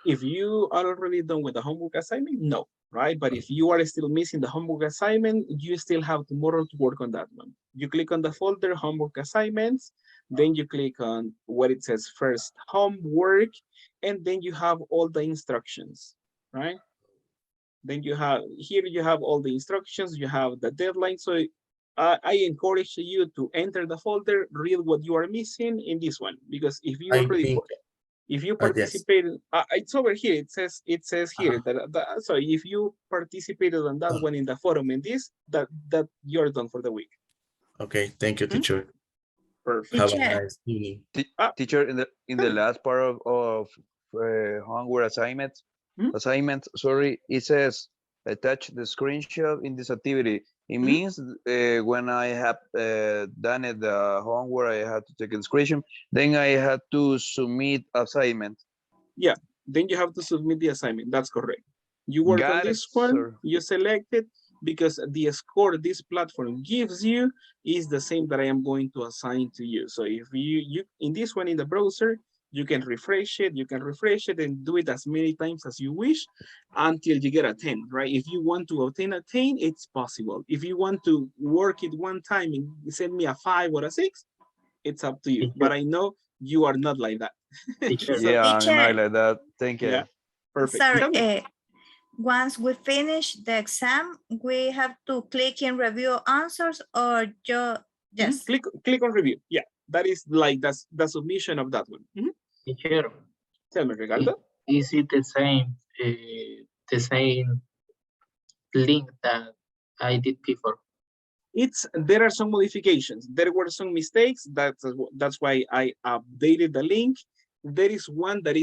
If you are already done with the homework assignment, no, right? But if you are still missing the homework assignment, you still have tomorrow to work on that one. You click on the folder, homework assignments, then you click on where it says first homework, and then you have all the instructions, right? Then you have all the instructions, you have the deadline. So I encourage you to enter the folder, read what you are missing in this one, because if you already if you participated, it's over here. It says here that so if you participated on that one in the forum in this, that you're done for the week. Okay, thank you, teacher. Perfect. Have a nice evening. Teacher, in the last part of homework assignment, sorry, it says attach the screenshot in this activity. It means when I have done it, the homework, I had to take a screenshot. Then I had to submit assignment. Yeah, then you have to submit the assignment. That's correct. You work on Got it, this one, sir. you select it, because the score this platform gives you is the same that I am going to assign to you. So if you in this one in the browser, you can refresh it and do it as many times as you wish until you get a 10, right? If you want to obtain a 10, it's possible. If you want to work it one time and send me a 5 or a 6, it's up to you. But I know you are not like that. Yeah, I'm not like that. Thank you. Yeah, perfect. Sorry, Tell me. once we finish the exam, we have to click in review answers or just yes. Click on review. Yeah, that is like that's the submission of that one. Teacher, Tell me, Ricardo. is it the same link that I did before? There are some modifications. There were some mistakes. That's why I updated the link. There is one that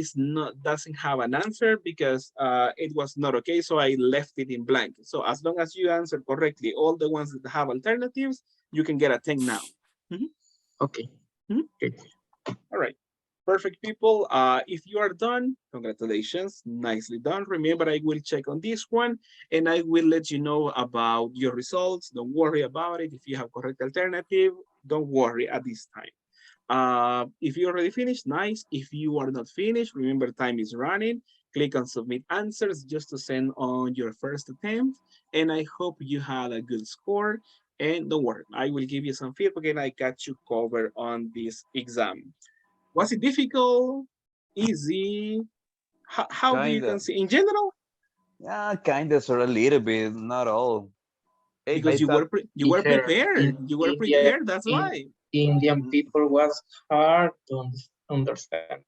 doesn't have an answer because it was not okay, so I left it in blank. So as long as you answer correctly all the ones that have alternatives, you can get a 10 now. Okay. Okay. All right. Perfect, people. If you are done, congratulations. Nicely done. Remember, I will check on this one and I will let you know about your results. Don't worry about it. If you have correct alternative, don't worry at this time. If you already finished, nice. If you are not finished, remember time is running. Click on submit answers just to send on your first attempt. And I hope you had a good score. And don't worry, I will give you some feedback and I got you covered on this exam. Was it difficult? Easy? How do you consider in general? Yeah, kind of, sort of, a little bit, not all. Hey, because you were prepared. You were prepared. That's why. Indian people was hard to understand.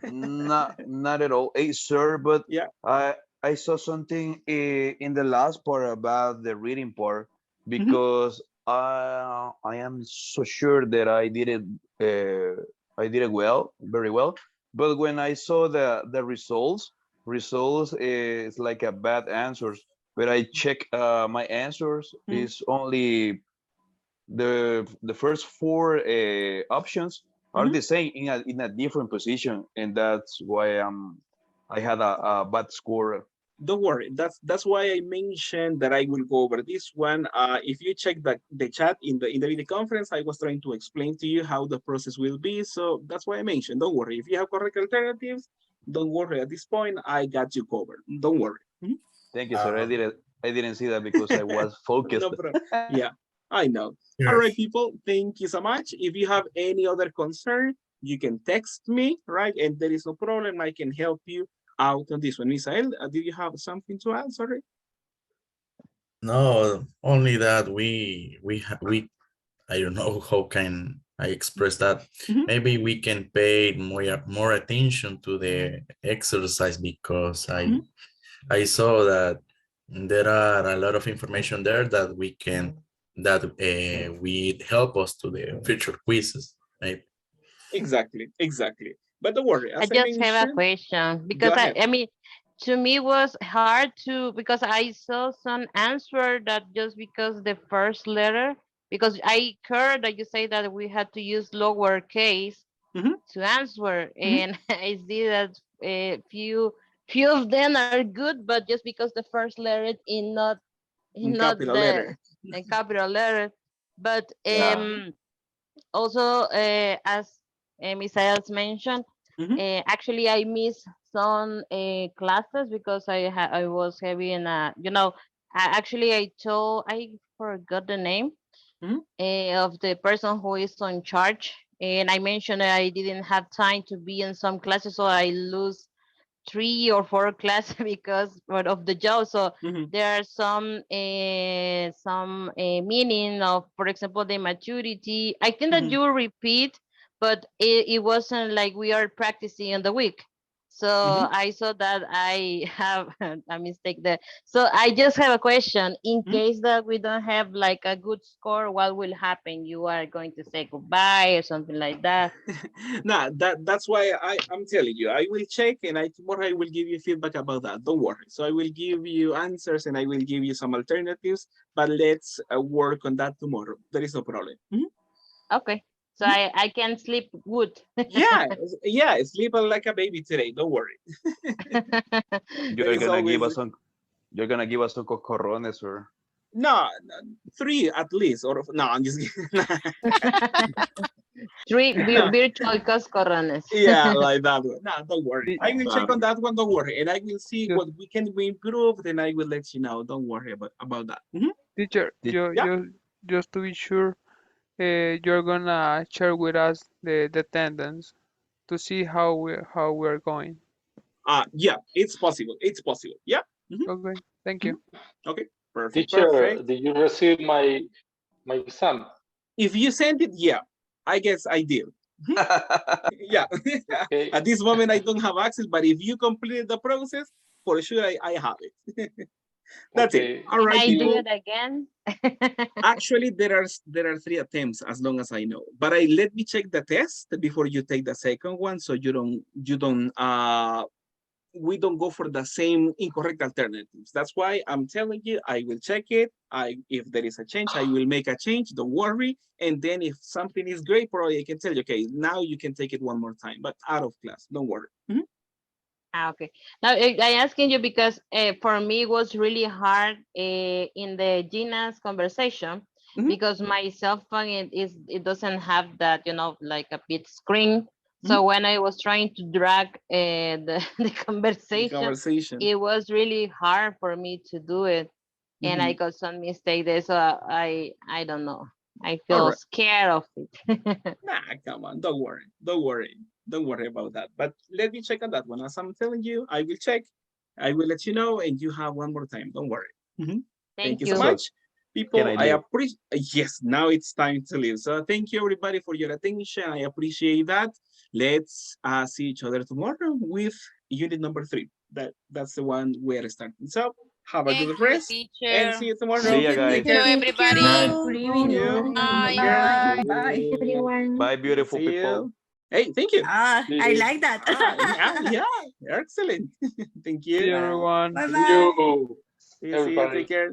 not at all. Hey, sir, but yeah, I saw something in the last part about the reading part because I am so sure that I did it well, very well. But when I saw the results is like a bad answers. But I check my answers is only the first four options are the same in a different position, and that's why I had a bad score. Don't worry. That's why I mentioned that I will go over this one. If you check the chat in the video conference, I was trying to explain to you how the process will be. So that's why I mentioned. Don't worry. If you have correct alternatives, don't worry. At this point, I got you covered. Don't worry. Thank you, sir. I didn't see that because I was focused. No problem. Yeah, I know. Yes. All right, people. Thank you so much. If you have any other concern, you can text me, right? And there is no problem. I can help you out on this one. Misael, did you have something to add? Sorry. No, only that we I don't know how can I express that. Maybe we can pay more attention to the exercise because I saw that there are a lot of information there that we can will help us to the future quizzes. Right? Exactly. But don't worry. I just have a question because I mean, to me was hard to because I saw some answer that just because the first letter, because I heard that you say that we had to use lowercase to answer, and I see that few of them are good, but just because the first letter is not capital letter. Capital letter, but also as Misael mentioned. Actually, I missed some classes because I was having actually I forgot the name of the person who is in charge, and I mentioned that I didn't have time to be in some classes, so I lose 3 or 4 classes because of the job. So there are some meaning of, for example, the maturity. I think that you repeat, but it wasn't like we are practicing in the week. So I saw that I have a mistake there. So I just have a question. In case that we don't have like a good score, what will happen? You are going to say goodbye or something like that? Nah, that's why I'm telling you. I will check and tomorrow I will give you feedback about that. Don't worry. So I will give you answers and I will give you some alternatives, but let's work on that tomorrow. There is no problem. Okay. So I can sleep good. Yeah, yeah, sleep like a baby today. Don't worry. You're gonna give us some. You're gonna give us some cocorrones or. No, 3 at least. Or no, I'm just kidding. 3 virtual coscorrones. Yeah, like that one. No, don't worry. I will check on that one. Don't worry, and I will see what we can improve. Then I will let you know. Don't worry about that. Teacher, just to be sure, you're gonna share with us the attendance to see how we're going. Yeah, it's possible. It's possible. Yeah. Okay, thank you. Okay, perfect. Teacher, Perfect. did you receive my exam? If you sent it, yeah, I guess I did. Yeah. Okay. At this moment, I don't have access, but if you completed the process, for sure I have it. That's it. All right, Can I do people. it again? Actually, there are 3 attempts, as long as I know. But let me check the test before you take the second one, so we don't go for the same incorrect alternatives. That's why I'm telling you, I will check it. If there is a change, I will make a change. Don't worry. And then if something is great, probably I can tell you, okay, now you can take it one more time, but out of class. Don't worry. Okay. Now I asking you because for me it was really hard in the Gina's conversation because my cell phone it doesn't have that, you know, like a big screen. So when I was trying to drag the conversation, it was really hard for me to do it, and I got some mistake there. So I don't know. I feel scared of it. Nah, come on, don't worry. Don't worry about that. But let me check on that one. As I'm telling you, I will check. I will let you know, and you have one more time. Don't worry. Thank you so much. People, I appreciate. Yes, now it's time to leave. So thank you everybody for your attention. I appreciate that. Let's see each other tomorrow with unit number 3. That's the one we're starting. So have a good rest and see you tomorrow. See ya, guys. Take care. everybody. Good evening. Bye. Bye, everyone. Bye, beautiful See people. you. Hey, thank you. I like that. Yeah, excellent. Thank you. See you, everyone. Bye See bye. you, See you. everybody. Take care.